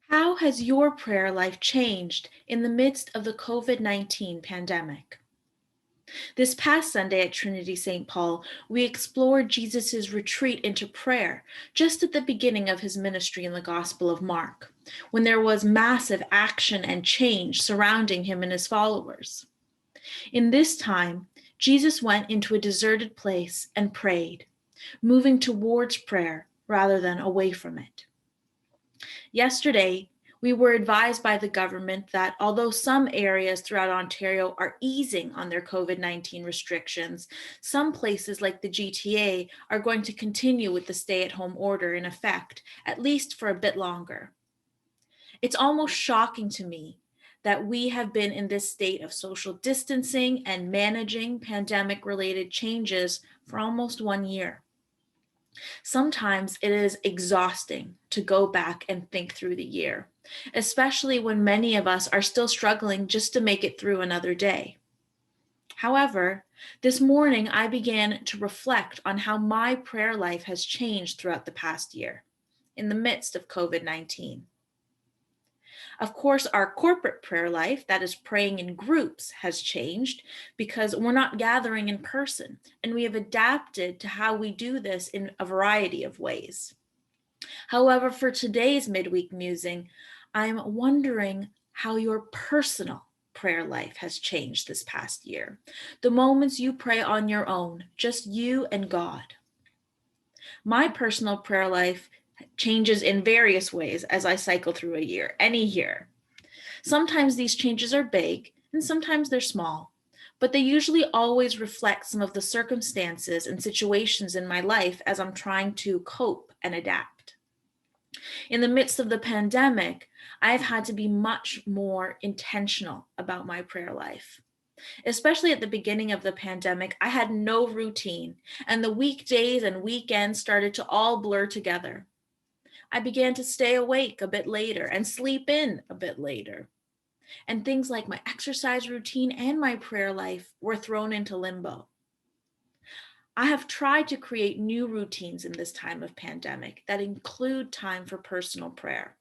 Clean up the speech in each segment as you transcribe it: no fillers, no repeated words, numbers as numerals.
How has your prayer life changed in the midst of the COVID-19 pandemic? This past Sunday at Trinity-St. Paul, we explored Jesus' retreat into prayer just at the beginning of his ministry in the Gospel of Mark, when there was massive action and change surrounding him and his followers. In this time, Jesus went into a deserted place and prayed, moving towards prayer rather than away from it. Yesterday, we were advised by the government that although some areas throughout Ontario are easing on their COVID-19 restrictions, some places like the GTA are going to continue with the stay-at-home order in effect, at least for a bit longer. It's almost shocking to me that we have been in this state of social distancing and managing pandemic-related changes for almost 1 year. Sometimes it is exhausting to go back and think through the year, especially when many of us are still struggling just to make it through another day. However, this morning I began to reflect on how my prayer life has changed throughout the past year in the midst of COVID-19. Of course, our corporate prayer life, that is praying in groups, has changed because we're not gathering in person, and we have adapted to how we do this in a variety of ways. However, for today's midweek musing, I'm wondering how your personal prayer life has changed this past year. The moments you pray on your own, just you and God. My personal prayer life changes in various ways as I cycle through a year, any year. Sometimes these changes are big and sometimes they're small, but they usually always reflect some of the circumstances and situations in my life as I'm trying to cope and adapt. In the midst of the pandemic, I've had to be much more intentional about my prayer life. Especially at the beginning of the pandemic, I had no routine, and the weekdays and weekends started to all blur together. I began to stay awake a bit later and sleep in a bit later. And things like my exercise routine and my prayer life were thrown into limbo. I have tried to create new routines in this time of pandemic that include time for personal prayer.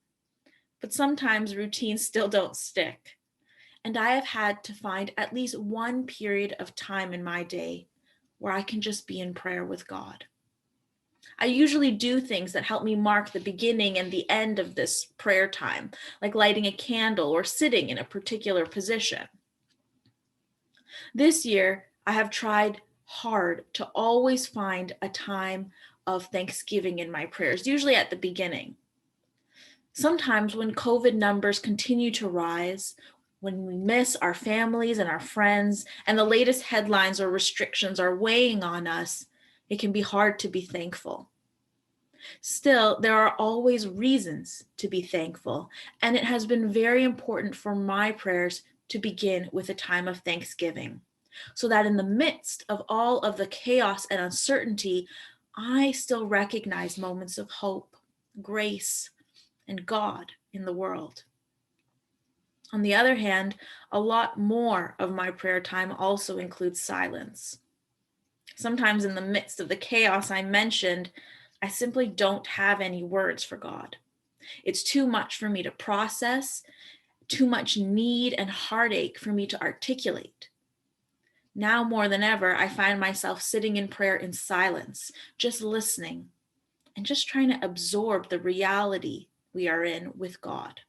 But sometimes routines still don't stick. And I have had to find at least one period of time in my day where I can just be in prayer with God. I usually do things that help me mark the beginning and the end of this prayer time, like lighting a candle or sitting in a particular position. This year, I have tried hard to always find a time of thanksgiving in my prayers, usually at the beginning. Sometimes when COVID numbers continue to rise, when we miss our families and our friends, and the latest headlines or restrictions are weighing on us, it can be hard to be thankful. Still, there are always reasons to be thankful, and it has been very important for my prayers to begin with a time of thanksgiving, so that in the midst of all of the chaos and uncertainty, I still recognize moments of hope, grace, and God in the world. On the other hand, a lot more of my prayer time also includes silence. Sometimes in the midst of the chaos I mentioned, I simply don't have any words for God. It's too much for me to process, too much need and heartache for me to articulate. Now more than ever, I find myself sitting in prayer in silence, just listening and just trying to absorb the reality we are in with God.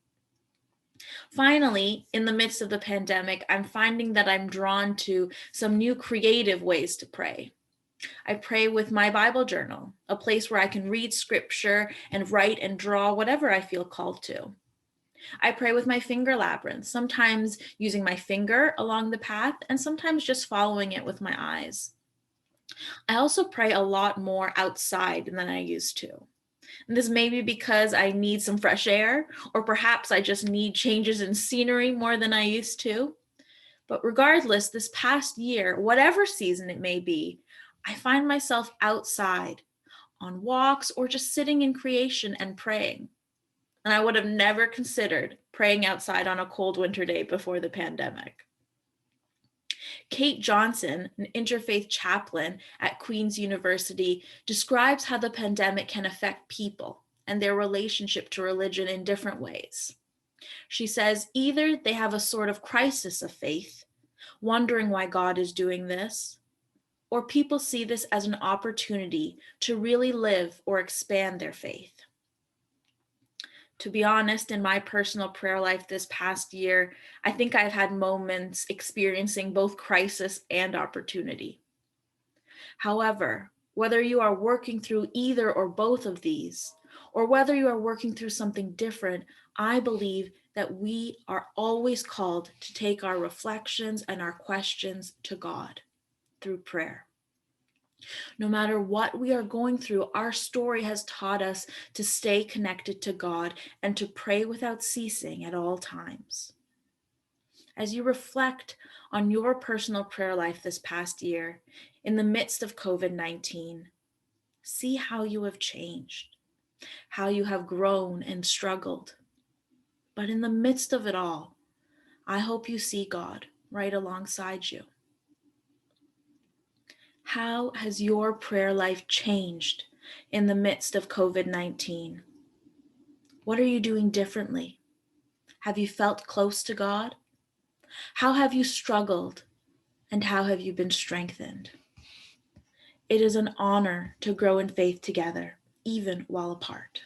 Finally, in the midst of the pandemic, I'm finding that I'm drawn to some new creative ways to pray. I pray with my Bible journal, a place where I can read scripture and write and draw whatever I feel called to. I pray with my finger labyrinth, sometimes using my finger along the path and sometimes just following it with my eyes. I also pray a lot more outside than I used to. And this may be because I need some fresh air, or perhaps I just need changes in scenery more than I used to. But regardless, this past year, whatever season it may be, I find myself outside on walks or just sitting in creation and praying. And I would have never considered praying outside on a cold winter day before the pandemic. Kate Johnson, an interfaith chaplain at Queen's University, describes how the pandemic can affect people and their relationship to religion in different ways. She says either they have a sort of crisis of faith, wondering why God is doing this, or people see this as an opportunity to really live or expand their faith. To be honest, in my personal prayer life this past year, I think I've had moments experiencing both crisis and opportunity. However, whether you are working through either or both of these, or whether you are working through something different, I believe that we are always called to take our reflections and our questions to God through prayer. No matter what we are going through, our story has taught us to stay connected to God and to pray without ceasing at all times. As you reflect on your personal prayer life this past year, in the midst of COVID-19, see how you have changed, how you have grown and struggled. But in the midst of it all, I hope you see God right alongside you. How has your prayer life changed in the midst of COVID-19? What are you doing differently? Have you felt close to God? How have you struggled? And how have you been strengthened? It is an honor to grow in faith together, even while apart.